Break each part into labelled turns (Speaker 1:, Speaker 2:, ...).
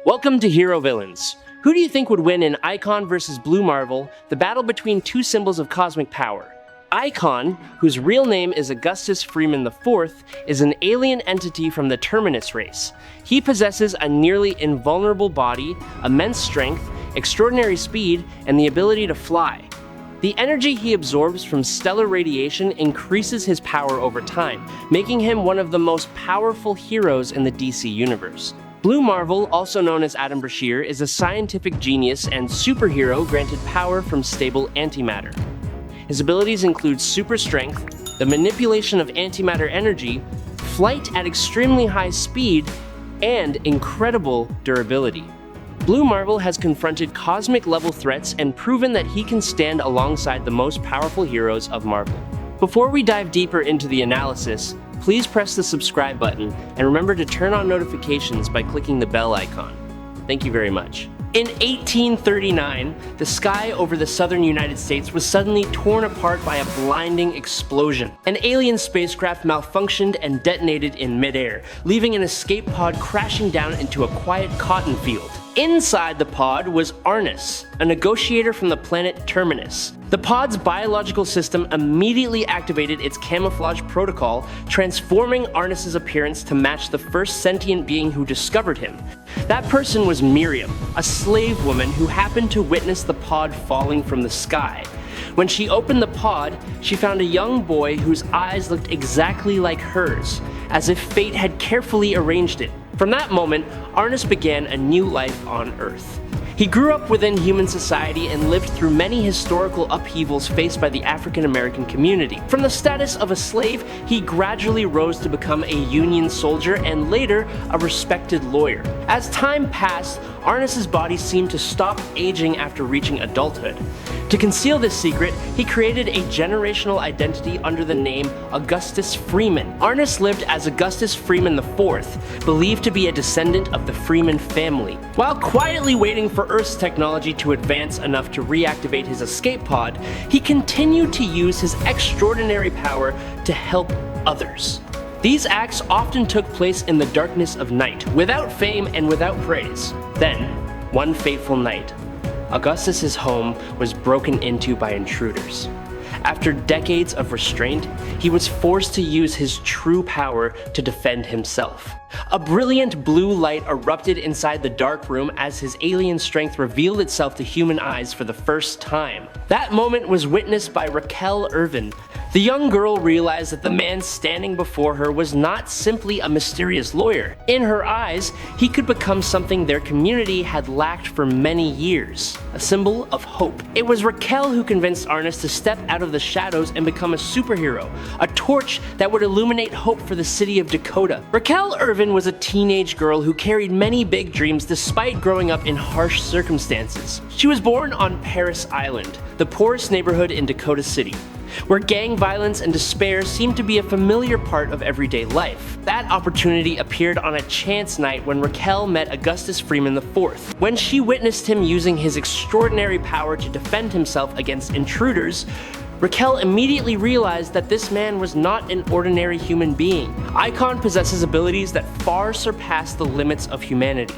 Speaker 1: Welcome to Hero Villains. Who do you think would win in Icon versus Blue Marvel, the battle between two symbols of cosmic power? Icon, whose real name is Augustus Freeman IV, is an alien entity from the Terminus race. He possesses a nearly invulnerable body, immense strength, extraordinary speed, and the ability to fly. The energy he absorbs from stellar radiation increases his power over time, making him one of the most powerful heroes in the DC universe. Blue Marvel, also known as Adam Brashear, is a scientific genius and superhero granted power from stable antimatter. His abilities include super strength, the manipulation of antimatter energy, flight at extremely high speed, and incredible durability. Blue Marvel has confronted cosmic-level threats and proven that he can stand alongside the most powerful heroes of Marvel. Before we dive deeper into the analysis, please press the subscribe button and remember to turn on notifications by clicking the bell icon. Thank you very much. In 1839, the sky over the southern United States was suddenly torn apart by a blinding explosion. An alien spacecraft malfunctioned and detonated in midair, leaving an escape pod crashing down into a quiet cotton field. Inside the pod was Arnus, a negotiator from the planet Terminus. The pod's biological system immediately activated its camouflage protocol, transforming Arnus's appearance to match the first sentient being who discovered him. That person was Miriam, a slave woman who happened to witness the pod falling from the sky. When she opened the pod, she found a young boy whose eyes looked exactly like hers, as if fate had carefully arranged it. From that moment, Arnus began a new life on Earth. He grew up within human society and lived through many historical upheavals faced by the African American community. From the status of a slave, he gradually rose to become a Union soldier and later a respected lawyer. As time passed, Arnus's body seemed to stop aging after reaching adulthood. To conceal this secret, he created a generational identity under the name Augustus Freeman. Arnus lived as Augustus Freeman IV, believed to be a descendant of the Freeman family. While quietly waiting for Earth's technology to advance enough to reactivate his escape pod, he continued to use his extraordinary power to help others. These acts often took place in the darkness of night, without fame and without praise. Then, one fateful night, Augustus's home was broken into by intruders. After decades of restraint, he was forced to use his true power to defend himself. A brilliant blue light erupted inside the dark room as his alien strength revealed itself to human eyes for the first time. That moment was witnessed by Raquel Irvin. The young girl realized that the man standing before her was not simply a mysterious lawyer. In her eyes, he could become something their community had lacked for many years, a symbol of hope. It was Raquel who convinced Arnus to step out of the shadows and become a superhero, a torch that would illuminate hope for the city of Dakota. Raquel Irvin was a teenage girl who carried many big dreams despite growing up in harsh circumstances. She was born on Paris Island, the poorest neighborhood in Dakota City, where gang violence and despair seemed to be a familiar part of everyday life. That opportunity appeared on a chance night when Raquel met Augustus Freeman IV. When she witnessed him using his extraordinary power to defend himself against intruders, Raquel immediately realized that this man was not an ordinary human being. Icon possesses abilities that far surpass the limits of humanity.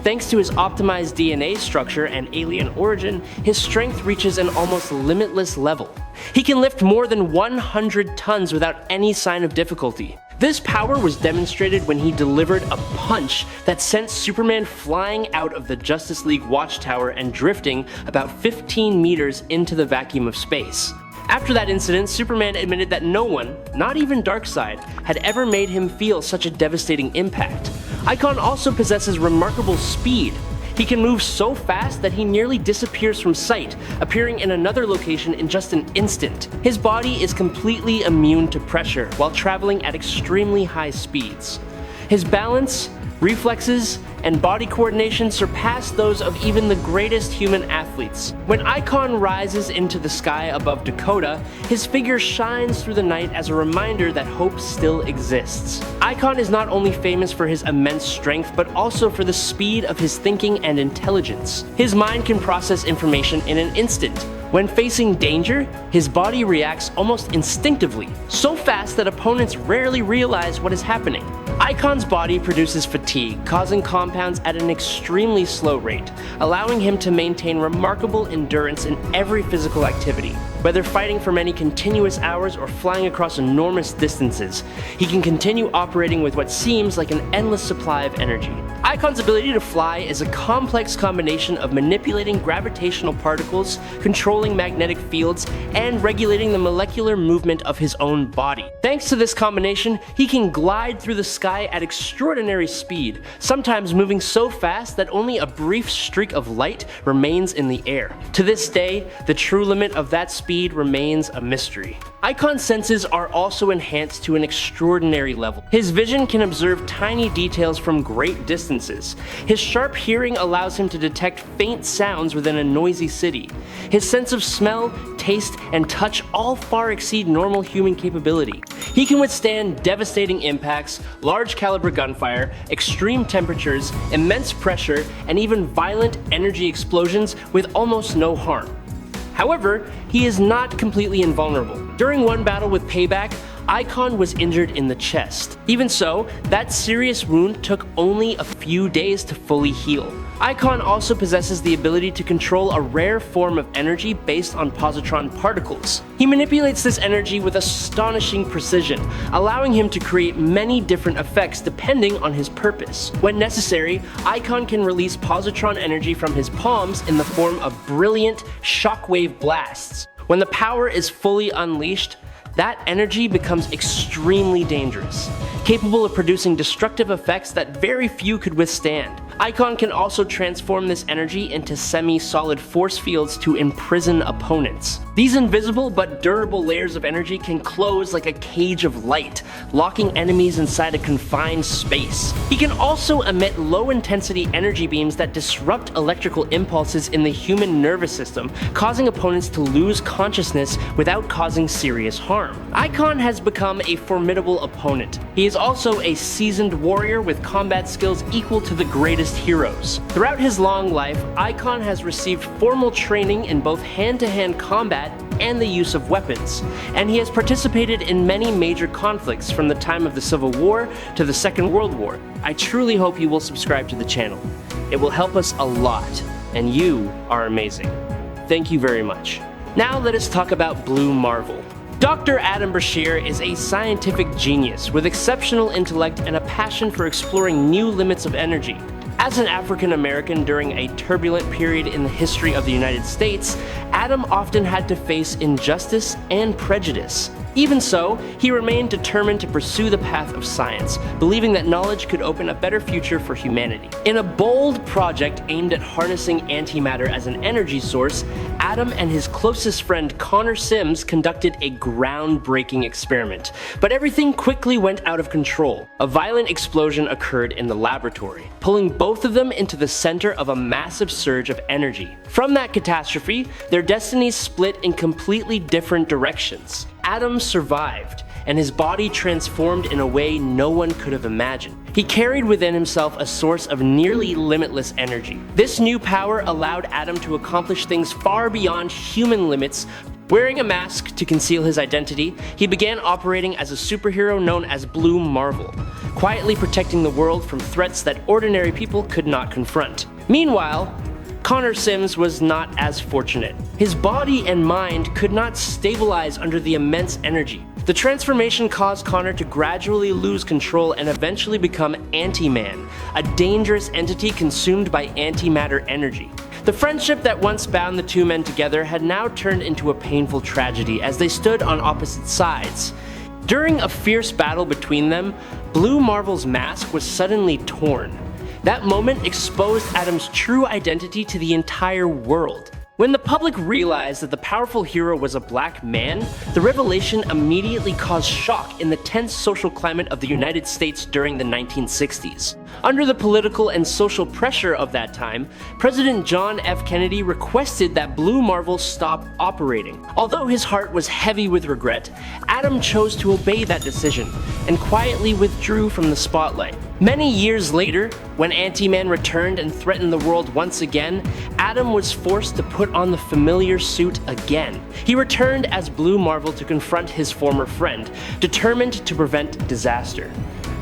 Speaker 1: Thanks to his optimized DNA structure and alien origin, his strength reaches an almost limitless level. He can lift more than 100 tons without any sign of difficulty. This power was demonstrated when he delivered a punch that sent Superman flying out of the Justice League watchtower and drifting about 15 meters into the vacuum of space. After that incident, Superman admitted that no one, not even Darkseid, had ever made him feel such a devastating impact. Icon also possesses remarkable speed. He can move so fast that he nearly disappears from sight, appearing in another location in just an instant. His body is completely immune to pressure while traveling at extremely high speeds. His balance, reflexes, and body coordination surpass those of even the greatest human athletes. When Icon rises into the sky above Dakota, his figure shines through the night as a reminder that hope still exists. Icon is not only famous for his immense strength, but also for the speed of his thinking and intelligence. His mind can process information in an instant. When facing danger, his body reacts almost instinctively, so fast that opponents rarely realize what is happening. Icon's body produces fatigue, causing compounds at an extremely slow rate, allowing him to maintain remarkable endurance in every physical activity. Whether fighting for many continuous hours or flying across enormous distances, he can continue operating with what seems like an endless supply of energy. Icon's ability to fly is a complex combination of manipulating gravitational particles, controlling magnetic fields, and regulating the molecular movement of his own body. Thanks to this combination, he can glide through the sky at extraordinary speed, sometimes moving so fast that only a brief streak of light remains in the air. To this day, the true limit of that speed remains a mystery. Icon's senses are also enhanced to an extraordinary level. His vision can observe tiny details from great distances. His sharp hearing allows him to detect faint sounds within a noisy city. His sense of smell, taste, and touch all far exceed normal human capability. He can withstand devastating impacts, large caliber gunfire, extreme temperatures, immense pressure, and even violent energy explosions with almost no harm. However, he is not completely invulnerable. During one battle with Payback, Icon was injured in the chest. Even so, that serious wound took only a few days to fully heal. Icon also possesses the ability to control a rare form of energy based on positron particles. He manipulates this energy with astonishing precision, allowing him to create many different effects depending on his purpose. When necessary, Icon can release positron energy from his palms in the form of brilliant shockwave blasts. When the power is fully unleashed, that energy becomes extremely dangerous, capable of producing destructive effects that very few could withstand. Icon can also transform this energy into semi-solid force fields to imprison opponents. These invisible but durable layers of energy can close like a cage of light, locking enemies inside a confined space. He can also emit low-intensity energy beams that disrupt electrical impulses in the human nervous system, causing opponents to lose consciousness without causing serious harm. Icon has become a formidable opponent. He is also a seasoned warrior with combat skills equal to the greatest heroes. Throughout his long life, Icon has received formal training in both hand-to-hand combat and the use of weapons, and he has participated in many major conflicts from the time of the Civil War to the Second World War. I truly hope you will subscribe to the channel. It will help us a lot, and you are amazing. Thank you very much. Now let us talk about Blue Marvel. Dr. Adam Brashear is a scientific genius with exceptional intellect and a passion for exploring new limits of energy. As an African American during a turbulent period in the history of the United States, Adam often had to face injustice and prejudice. Even so, he remained determined to pursue the path of science, believing that knowledge could open a better future for humanity. In a bold project aimed at harnessing antimatter as an energy source, Adam and his closest friend Connor Sims conducted a groundbreaking experiment. But everything quickly went out of control. A violent explosion occurred in the laboratory, pulling both of them into the center of a massive surge of energy. From that catastrophe, their destinies split in completely different directions. Adam survived, and his body transformed in a way no one could have imagined. He carried within himself a source of nearly limitless energy. This new power allowed Adam to accomplish things far beyond human limits. Wearing a mask to conceal his identity, he began operating as a superhero known as Blue Marvel, quietly protecting the world from threats that ordinary people could not confront. Meanwhile, Connor Sims was not as fortunate. His body and mind could not stabilize under the immense energy. The transformation caused Connor to gradually lose control and eventually become Anti-Man, a dangerous entity consumed by antimatter energy. The friendship that once bound the two men together had now turned into a painful tragedy as they stood on opposite sides. During a fierce battle between them, Blue Marvel's mask was suddenly torn. That moment exposed Adam's true identity to the entire world. When the public realized that the powerful hero was a black man, the revelation immediately caused shock in the tense social climate of the United States during the 1960s. Under the political and social pressure of that time, President John F. Kennedy requested that Blue Marvel stop operating. Although his heart was heavy with regret, Adam chose to obey that decision and quietly withdrew from the spotlight. Many years later, when Anti-Man returned and threatened the world once again, Adam was forced to put on the familiar suit again. He returned as Blue Marvel to confront his former friend, determined to prevent disaster.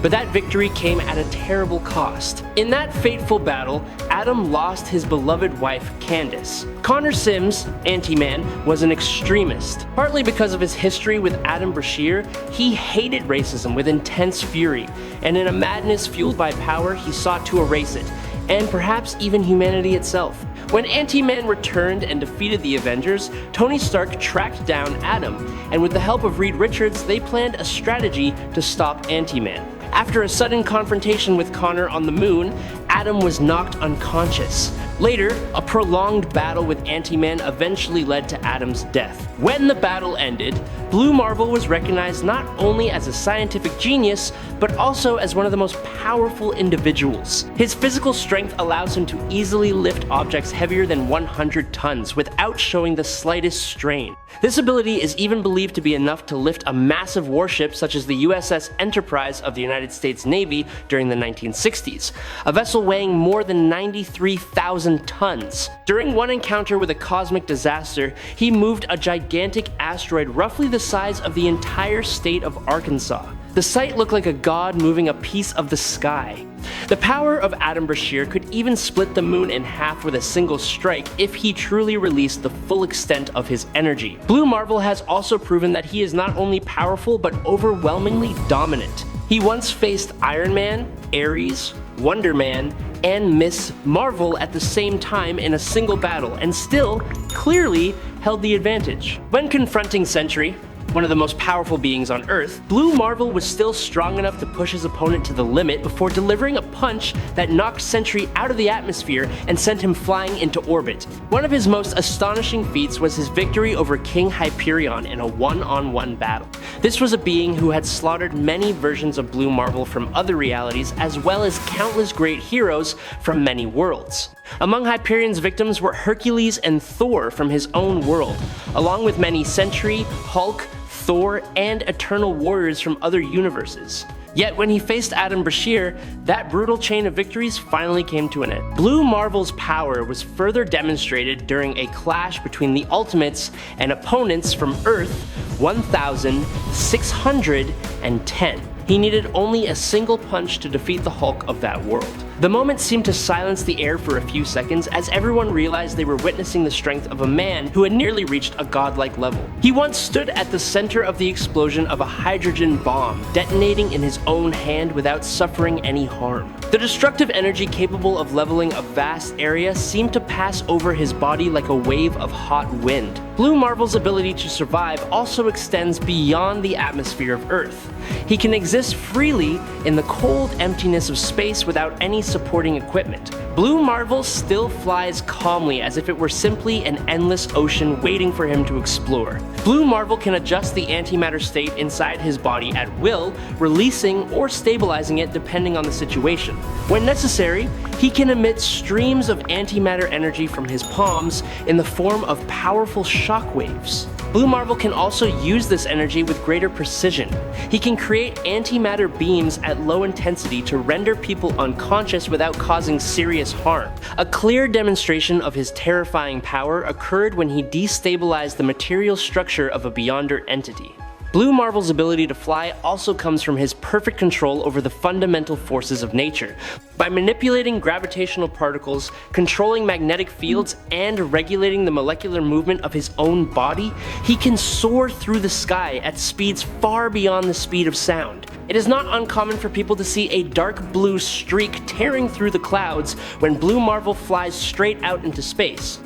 Speaker 1: but that victory came at a terrible cost. In that fateful battle, Adam lost his beloved wife, Candace. Connor Sims, Ant-Man, was an extremist. Partly because of his history with Adam Brashear, he hated racism with intense fury, and in a madness fueled by power, he sought to erase it, and perhaps even humanity itself. When Ant-Man returned and defeated the Avengers, Tony Stark tracked down Adam, and with the help of Reed Richards, they planned a strategy to stop Ant-Man. After a sudden confrontation with Connor on the moon, Adam was knocked unconscious. Later, a prolonged battle with Ant-Man eventually led to Adam's death. When the battle ended, Blue Marvel was recognized not only as a scientific genius, but also as one of the most powerful individuals. His physical strength allows him to easily lift objects heavier than 100 tons without showing the slightest strain. This ability is even believed to be enough to lift a massive warship such as the USS Enterprise of the United States Navy during the 1960s, a vessel weighing more than 93,000 tons. During one encounter with a cosmic disaster, he moved a gigantic asteroid roughly the size of the entire state of Arkansas. The sight looked like a god moving a piece of the sky. The power of Adam Brashear could even split the moon in half with a single strike if he truly released the full extent of his energy. Blue Marvel has also proven that he is not only powerful but overwhelmingly dominant. He once faced Iron Man, Ares, Wonder Man, and Miss Marvel at the same time in a single battle, and still clearly held the advantage. When confronting Sentry, one of the most powerful beings on Earth, Blue Marvel was still strong enough to push his opponent to the limit before delivering a punch that knocked Sentry out of the atmosphere and sent him flying into orbit. One of his most astonishing feats was his victory over King Hyperion in a one-on-one battle. This was a being who had slaughtered many versions of Blue Marvel from other realities, as well as countless great heroes from many worlds. Among Hyperion's victims were Hercules and Thor from his own world, along with many Sentry, Hulk, Thor, and Eternal Warriors from other universes. Yet when he faced Adam Brashear, that brutal chain of victories finally came to an end. Blue Marvel's power was further demonstrated during a clash between the Ultimates and opponents from Earth 1610. He needed only a single punch to defeat the Hulk of that world. The moment seemed to silence the air for a few seconds as everyone realized they were witnessing the strength of a man who had nearly reached a godlike level. He once stood at the center of the explosion of a hydrogen bomb, detonating in his own hand without suffering any harm. The destructive energy capable of leveling a vast area seemed to pass over his body like a wave of hot wind. Blue Marvel's ability to survive also extends beyond the atmosphere of Earth. He can exist freely in the cold emptiness of space without any supporting equipment. Blue Marvel still flies calmly as if it were simply an endless ocean waiting for him to explore. Blue Marvel can adjust the antimatter state inside his body at will, releasing or stabilizing it depending on the situation. When necessary, he can emit streams of antimatter energy from his palms in the form of powerful shockwaves. Blue Marvel can also use this energy with greater precision. He can create antimatter beams at low intensity to render people unconscious without causing serious harm. A clear demonstration of his terrifying power occurred when he destabilized the material structure of a Beyonder entity. Blue Marvel's ability to fly also comes from his perfect control over the fundamental forces of nature. By manipulating gravitational particles, controlling magnetic fields, and regulating the molecular movement of his own body, he can soar through the sky at speeds far beyond the speed of sound. It is not uncommon for people to see a dark blue streak tearing through the clouds when Blue Marvel flies straight out into space.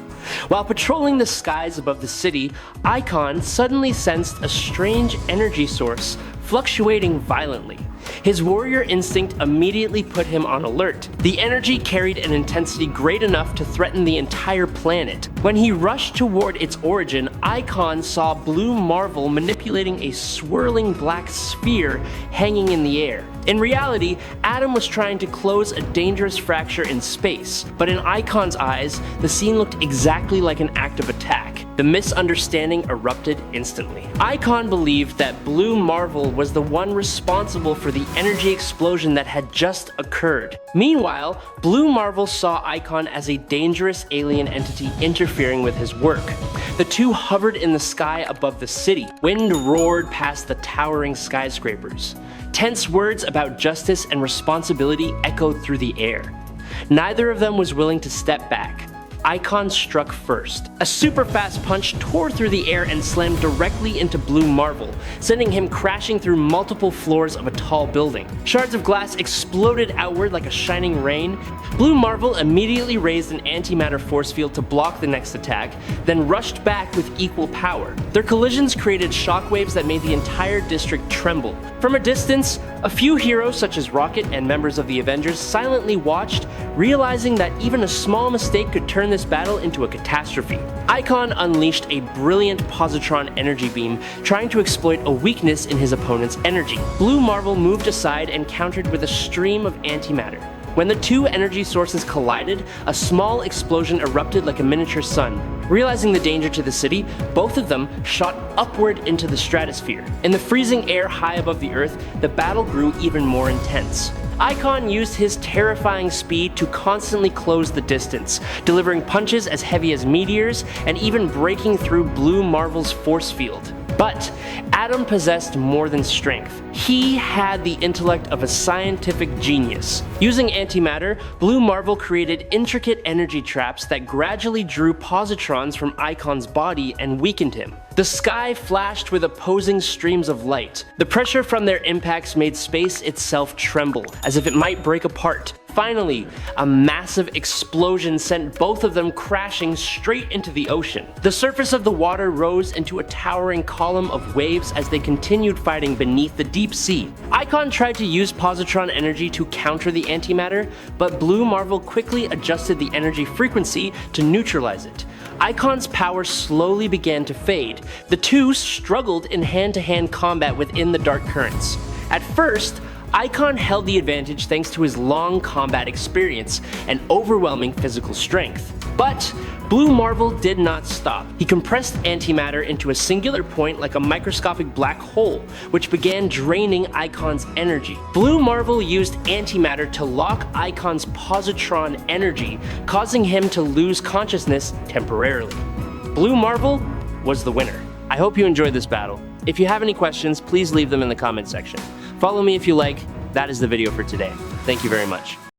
Speaker 1: While patrolling the skies above the city, Icon suddenly sensed a strange energy source fluctuating violently. His warrior instinct immediately put him on alert. The energy carried an intensity great enough to threaten the entire planet. When he rushed toward its origin, Icon saw Blue Marvel manipulating a swirling black sphere hanging in the air. In reality, Adam was trying to close a dangerous fracture in space, but in Icon's eyes, the scene looked exactly like an act of attack. The misunderstanding erupted instantly. Icon believed that Blue Marvel was the one responsible for the energy explosion that had just occurred. Meanwhile, Blue Marvel saw Icon as a dangerous alien entity interfering with his work. The two hovered in the sky above the city. Wind roared past the towering skyscrapers. Tense words about justice and responsibility echoed through the air. Neither of them was willing to step back. Icon struck first. A super fast punch tore through the air and slammed directly into Blue Marvel, sending him crashing through multiple floors of a tall building. Shards of glass exploded outward like a shining rain. Blue Marvel immediately raised an antimatter force field to block the next attack, then rushed back with equal power. Their collisions created shockwaves that made the entire district tremble. From a distance, a few heroes such as Rocket and members of the Avengers silently watched, realizing that even a small mistake could turn this battle into a catastrophe. Icon unleashed a brilliant positron energy beam, trying to exploit a weakness in his opponent's energy. Blue Marvel moved aside and countered with a stream of antimatter. When the two energy sources collided, a small explosion erupted like a miniature sun. Realizing the danger to the city, both of them shot upward into the stratosphere. In the freezing air high above the Earth, the battle grew even more intense. Icon used his terrifying speed to constantly close the distance, delivering punches as heavy as meteors and even breaking through Blue Marvel's force field. But Adam possessed more than strength. He had the intellect of a scientific genius. Using antimatter, Blue Marvel created intricate energy traps that gradually drew positrons from Icon's body and weakened him. The sky flashed with opposing streams of light. The pressure from their impacts made space itself tremble, as if it might break apart. Finally, a massive explosion sent both of them crashing straight into the ocean. The surface of the water rose into a towering column of waves as they continued fighting beneath the deep sea. Icon tried to use positron energy to counter the antimatter, but Blue Marvel quickly adjusted the energy frequency to neutralize it. Icon's power slowly began to fade. The two struggled in hand-to-hand combat within the dark currents. At first, Icon held the advantage thanks to his long combat experience and overwhelming physical strength. But Blue Marvel did not stop. He compressed antimatter into a singular point like a microscopic black hole, which began draining Icon's energy. Blue Marvel used antimatter to lock Icon's positron energy, causing him to lose consciousness temporarily. Blue Marvel was the winner. I hope you enjoyed this battle. If you have any questions, please leave them in the comment section. Follow me if you like. That is the video for today. Thank you very much.